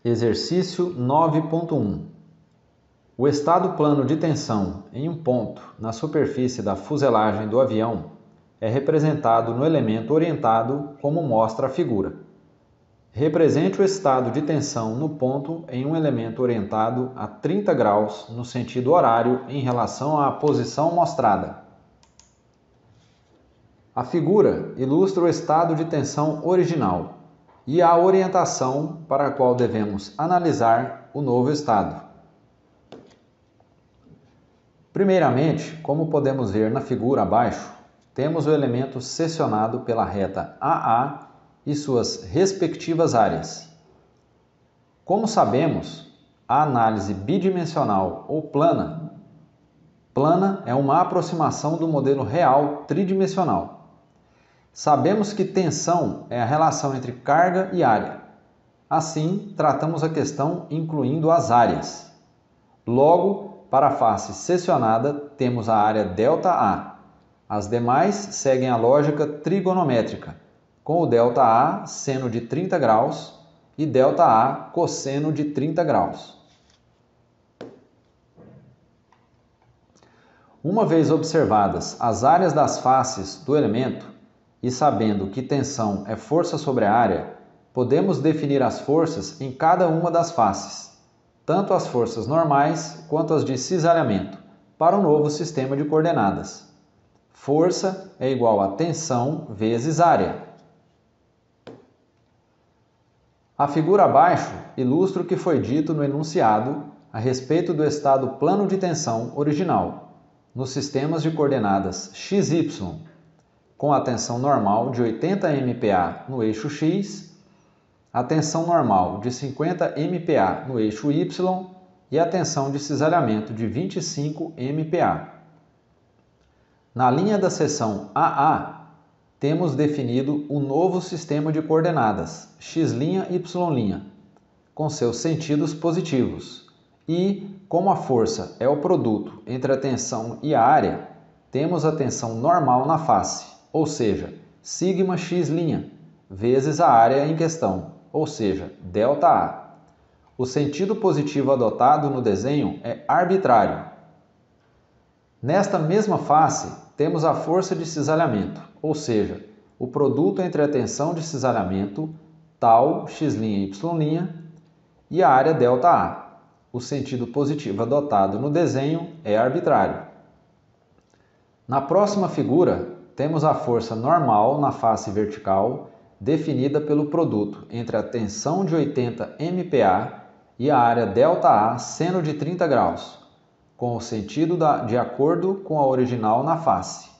Exercício 9.1. O estado plano de tensão em um ponto na superfície da fuselagem do avião é representado no elemento orientado como mostra a figura. Represente o estado de tensão no ponto em um elemento orientado a 30 graus no sentido horário em relação à posição mostrada. A figura ilustra o estado de tensão original e a orientação para a qual devemos analisar o novo estado. Primeiramente, como podemos ver na figura abaixo, temos o elemento seccionado pela reta AA e suas respectivas áreas. Como sabemos, a análise bidimensional ou plana é uma aproximação do modelo real tridimensional. Sabemos que tensão é a relação entre carga e área. Assim, tratamos a questão incluindo as áreas. Logo, para a face seccionada, temos a área ΔA. As demais seguem a lógica trigonométrica, com o ΔA seno de 30 graus e ΔA cosseno de 30 graus. Uma vez observadas as áreas das faces do elemento, e sabendo que tensão é força sobre a área, podemos definir as forças em cada uma das faces, tanto as forças normais quanto as de cisalhamento, para o novo sistema de coordenadas. Força é igual a tensão vezes área. A figura abaixo ilustra o que foi dito no enunciado a respeito do estado plano de tensão original, nos sistemas de coordenadas XY, com a tensão normal de 80 MPa no eixo X, a tensão normal de 50 MPa no eixo Y e a tensão de cisalhamento de 25 MPa. Na linha da seção AA, temos definido o novo sistema de coordenadas x' e y', com seus sentidos positivos. E, como a força é o produto entre a tensão e a área, temos a tensão normal na face, ou seja, σx' vezes a área em questão, ou seja, ΔA. O sentido positivo adotado no desenho é arbitrário. Nesta mesma face, temos a força de cisalhamento, ou seja, o produto entre a tensão de cisalhamento, tal x' e y', e a área ΔA. O sentido positivo adotado no desenho é arbitrário. Na próxima figura, temos a força normal na face vertical, definida pelo produto entre a tensão de 80 MPa e a área ΔA seno de 30 graus, com o sentido de acordo com a original na face.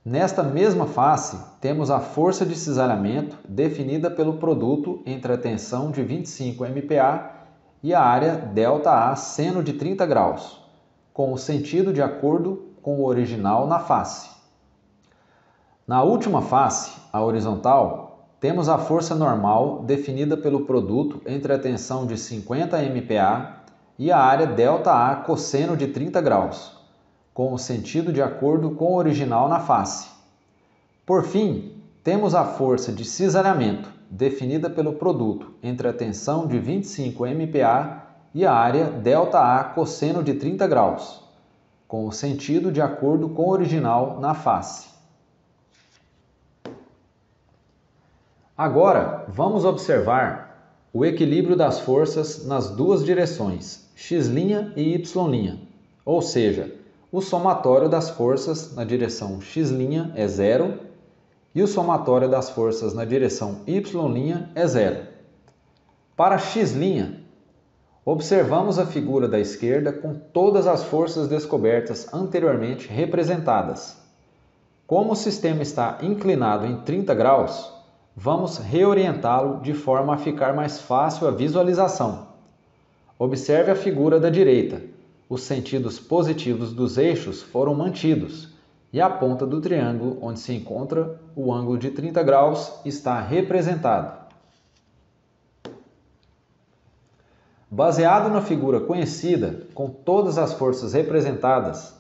Nesta mesma face, temos a força de cisalhamento definida pelo produto entre a tensão de 25 MPa e a área ΔA seno de 30 graus, com o sentido de acordo com o original na face. Na última face, a horizontal, temos a força normal definida pelo produto entre a tensão de 50 MPa e a área ΔA cosseno de 30 graus, com o sentido de acordo com o original na face. Por fim, temos a força de cisalhamento definida pelo produto entre a tensão de 25 MPa e a área ΔA cosseno de 30 graus, com o sentido de acordo com o original na face. Agora, vamos observar o equilíbrio das forças nas duas direções, x' e y', ou seja, o somatório das forças na direção x' é zero e o somatório das forças na direção y' é zero. Para x', observamos a figura da esquerda com todas as forças descobertas anteriormente representadas. Como o sistema está inclinado em 30 graus, vamos reorientá-lo de forma a ficar mais fácil a visualização. Observe a figura da direita. Os sentidos positivos dos eixos foram mantidos e a ponta do triângulo onde se encontra o ângulo de 30 graus está representado. Baseado na figura conhecida, com todas as forças representadas,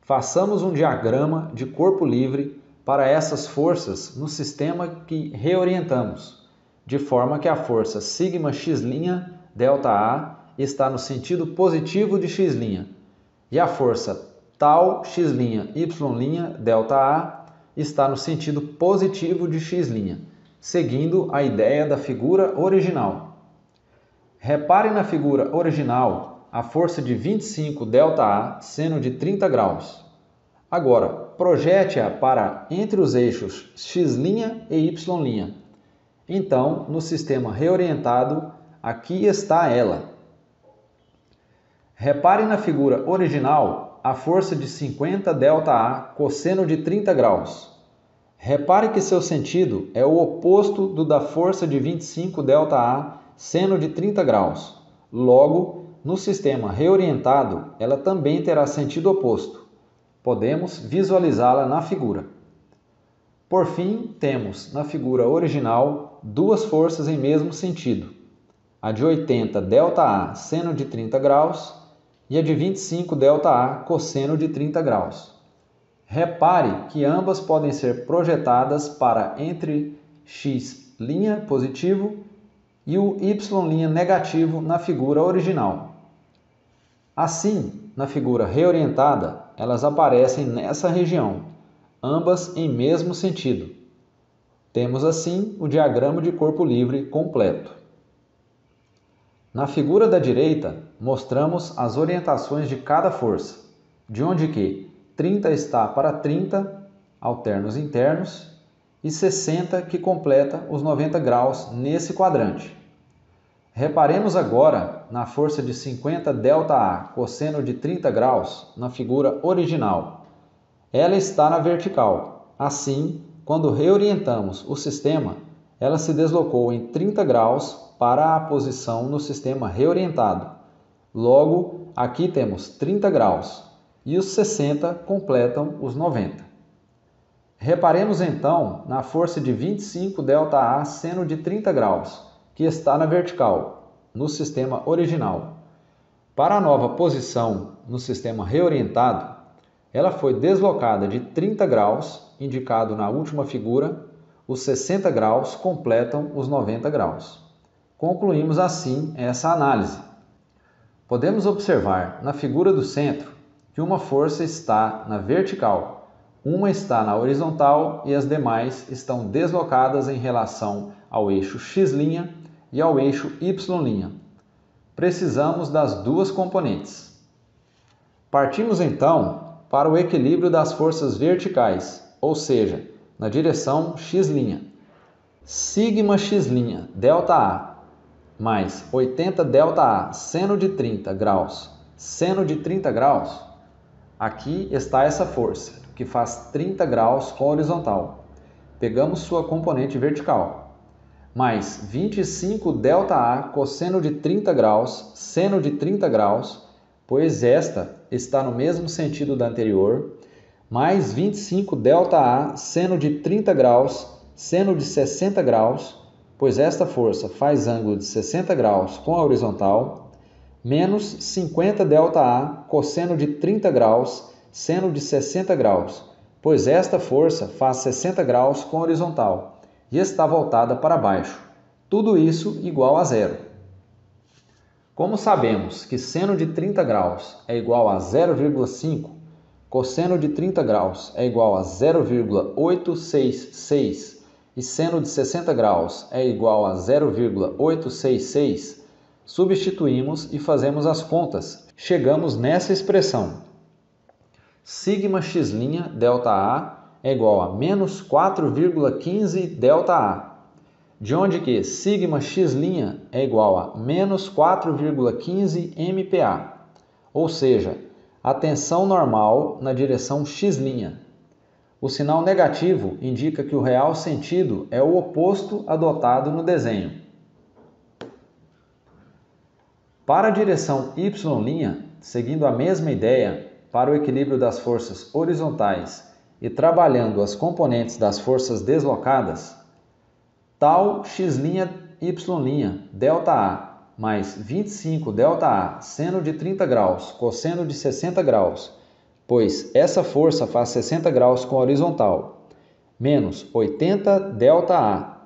façamos um diagrama de corpo livre para essas forças no sistema que reorientamos, de forma que a força σx' ΔA está no sentido positivo de x', e a força tal x'y' ΔA está no sentido positivo de x', seguindo a ideia da figura original. Repare na figura original a força de 25 ΔA seno de 30 graus. Agora, projete-a para entre os eixos x' e y'. Então, no sistema reorientado, aqui está ela. Repare na figura original a força de 50 ΔA cosseno de 30 graus. Repare que seu sentido é o oposto do da força de 25 ΔA seno de 30 graus. Logo, no sistema reorientado, ela também terá sentido oposto. Podemos visualizá-la na figura. Por fim, temos na figura original duas forças em mesmo sentido, a de 80 ΔA seno de 30 graus e a de 25 ΔA cosseno de 30 graus. Repare que ambas podem ser projetadas para entre x' positivo e o y' negativo na figura original. Assim, na figura reorientada, elas aparecem nessa região, ambas em mesmo sentido. Temos assim o diagrama de corpo livre completo. Na figura da direita, mostramos as orientações de cada força, de onde que 30 está para 30, alternos internos, e 60 que completa os 90 graus nesse quadrante. Reparemos agora na força de 50 ΔA cosseno de 30 graus na figura original. Ela está na vertical. Assim, quando reorientamos o sistema, ela se deslocou em 30 graus para a posição no sistema reorientado. Logo, aqui temos 30 graus e os 60 completam os 90. Reparemos então na força de 25 ΔA seno de 30 graus, que está na vertical, no sistema original. Para a nova posição no sistema reorientado, ela foi deslocada de 30 graus, indicado na última figura, os 60 graus completam os 90 graus. Concluímos assim essa análise. Podemos observar na figura do centro que uma força está na vertical, uma está na horizontal e as demais estão deslocadas em relação ao eixo x' e ao eixo y'. Precisamos das duas componentes. Partimos então para o equilíbrio das forças verticais, ou seja, na direção x'. Σx' ΔA mais 80 ΔA seno de 30 graus, seno de 30 graus, aqui está essa força, que faz 30 graus com a horizontal. Pegamos sua componente vertical. Mais 25 ΔA cosseno de 30 graus, seno de 30 graus, pois esta está no mesmo sentido da anterior, mais 25 ΔA seno de 30 graus, seno de 60 graus, pois esta força faz ângulo de 60 graus com a horizontal, menos 50 ΔA cosseno de 30 graus, seno de 60 graus, pois esta força faz 60 graus com a horizontal e está voltada para baixo. Tudo isso igual a zero. Como sabemos que seno de 30 graus é igual a 0,5, cosseno de 30 graus é igual a 0,866 e seno de 60 graus é igual a 0,866, substituímos e fazemos as contas. Chegamos nessa expressão. Σx' ΔA é igual a menos 4,15 ΔA, de onde que σx' é igual a menos 4,15 MPa, ou seja, a tensão normal na direção x'. O sinal negativo indica que o real sentido é o oposto adotado no desenho. Para a direção y', seguindo a mesma ideia, para o equilíbrio das forças horizontais e trabalhando as componentes das forças deslocadas, tal x'y' ΔA mais 25 ΔA seno de 30 graus cosseno de 60 graus, pois essa força faz 60 graus com a horizontal, menos 80 ΔA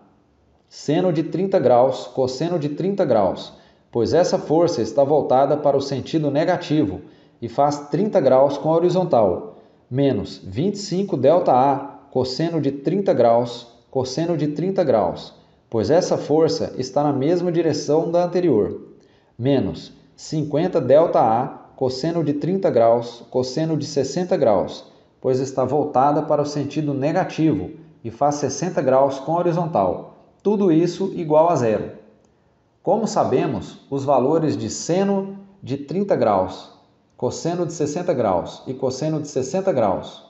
seno de 30 graus, cosseno de 30 graus, pois essa força está voltada para o sentido negativo e faz 30 graus com a horizontal, menos 25 ΔA, cosseno de 30 graus, cosseno de 30 graus, pois essa força está na mesma direção da anterior, menos 50 ΔA, cosseno de 30 graus, cosseno de 60 graus, pois está voltada para o sentido negativo e faz 60 graus com a horizontal. Tudo isso igual a zero. Como sabemos, os valores de seno de 30 graus, cosseno de 60 graus e cosseno de 60 graus.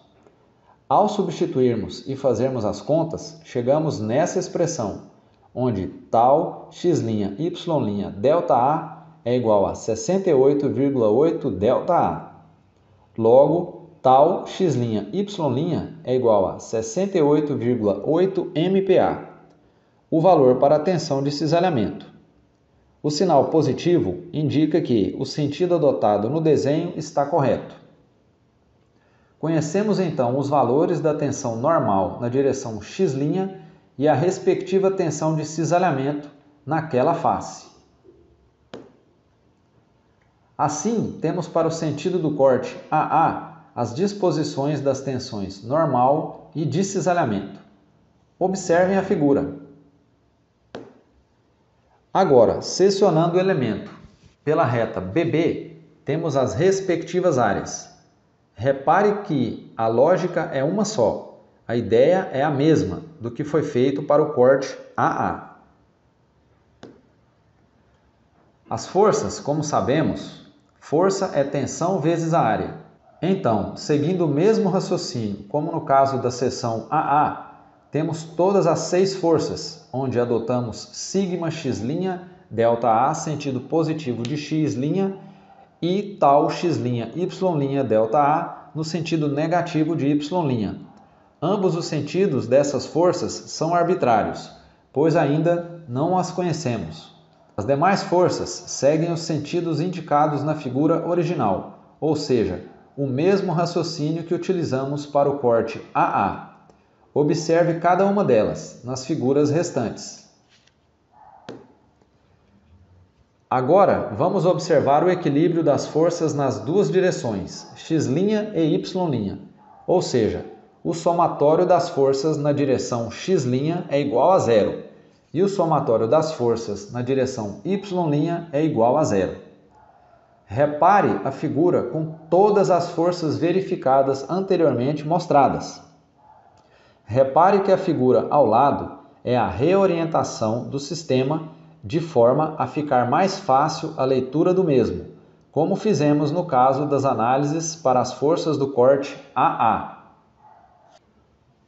Ao substituirmos e fazermos as contas, chegamos nessa expressão, onde tal x' y' ΔA é igual a 68,8 ΔA. Logo, tal x' y' é igual a 68,8 MPa, o valor para a tensão de cisalhamento. O sinal positivo indica que o sentido adotado no desenho está correto. Conhecemos então os valores da tensão normal na direção x' e a respectiva tensão de cisalhamento naquela face. Assim, temos para o sentido do corte AA as disposições das tensões normal e de cisalhamento. Observem a figura. Agora, secionando o elemento pela reta BB, temos as respectivas áreas. Repare que a lógica é uma só. A ideia é a mesma do que foi feito para o corte AA. As forças, como sabemos, força é tensão vezes a área. Então, seguindo o mesmo raciocínio, como no caso da seção AA, temos todas as 6 forças, onde adotamos σx' ΔA sentido positivo de x' e tal x' y' ΔA no sentido negativo de y'. Ambos os sentidos dessas forças são arbitrários, pois ainda não as conhecemos. As demais forças seguem os sentidos indicados na figura original, ou seja, o mesmo raciocínio que utilizamos para o corte AA. Observe cada uma delas nas figuras restantes. Agora, vamos observar o equilíbrio das forças nas duas direções, x' e y', ou seja, o somatório das forças na direção x' é igual a zero e o somatório das forças na direção y' é igual a zero. Repare a figura com todas as forças verificadas anteriormente mostradas. Repare que a figura ao lado é a reorientação do sistema de forma a ficar mais fácil a leitura do mesmo, como fizemos no caso das análises para as forças do corte AA.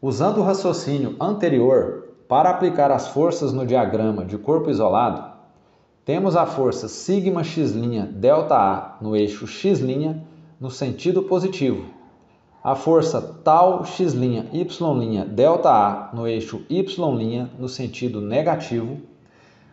Usando o raciocínio anterior para aplicar as forças no diagrama de corpo isolado, temos a força σx' ΔA no eixo x' no sentido positivo, a força tal x' y' ΔA no eixo y' no sentido negativo,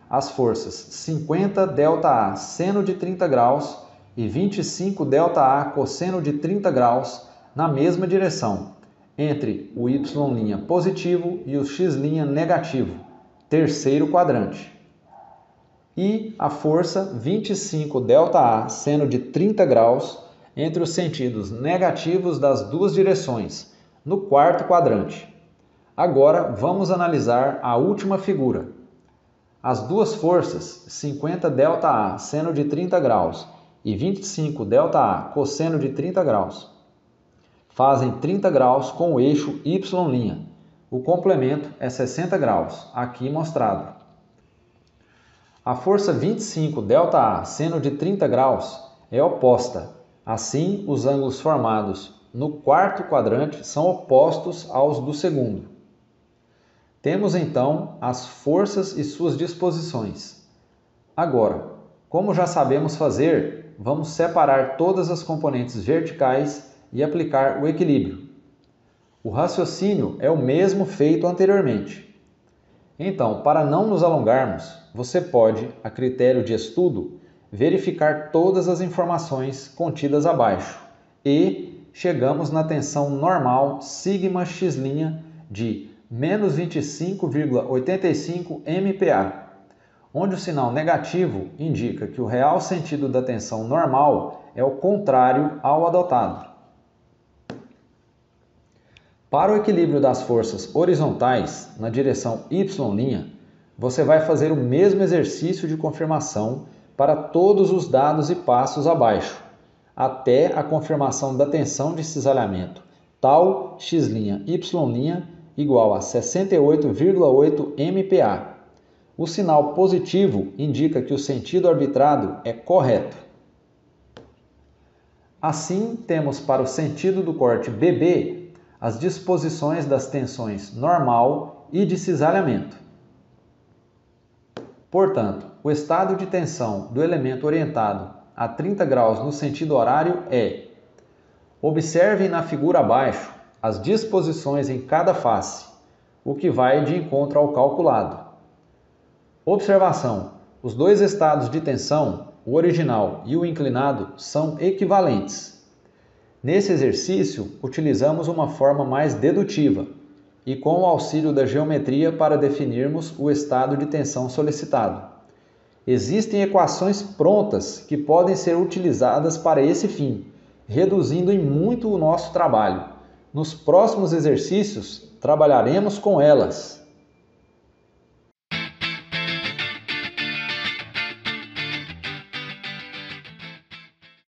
as forças 50 ΔA seno de 30 graus e 25 ΔA cosseno de 30 graus na mesma direção, entre o y' positivo e o x' negativo, terceiro quadrante. E a força 25 ΔA seno de 30 graus entre os sentidos negativos das duas direções, no quarto quadrante. Agora vamos analisar a última figura. As duas forças, 50 ΔA seno de 30 graus e 25 ΔA cosseno de 30 graus, fazem 30 graus com o eixo y'. O complemento é 60 graus, aqui mostrado. A força 25 ΔA seno de 30 graus é oposta. Assim, os ângulos formados no quarto quadrante são opostos aos do segundo. Temos então as forças e suas disposições. Agora, como já sabemos fazer, vamos separar todas as componentes verticais e aplicar o equilíbrio. O raciocínio é o mesmo feito anteriormente. Então, para não nos alongarmos, você pode, a critério de estudo, verificar todas as informações contidas abaixo e chegamos na tensão normal σx' de menos 25,85 MPa, onde o sinal negativo indica que o real sentido da tensão normal é o contrário ao adotado. Para o equilíbrio das forças horizontais na direção Y', você vai fazer o mesmo exercício de confirmação para todos os dados e passos abaixo, até a confirmação da tensão de cisalhamento tal x'Y' igual a 68,8 MPa. O sinal positivo indica que o sentido arbitrado é correto. Assim, temos para o sentido do corte BB as disposições das tensões normal e de cisalhamento. Portanto, o estado de tensão do elemento orientado a 30 graus no sentido horário é: observem na figura abaixo as disposições em cada face, o que vai de encontro ao calculado. Observação: os dois estados de tensão, o original e o inclinado, são equivalentes. Nesse exercício, utilizamos uma forma mais dedutiva e com o auxílio da geometria para definirmos o estado de tensão solicitado. Existem equações prontas que podem ser utilizadas para esse fim, reduzindo em muito o nosso trabalho. Nos próximos exercícios, trabalharemos com elas.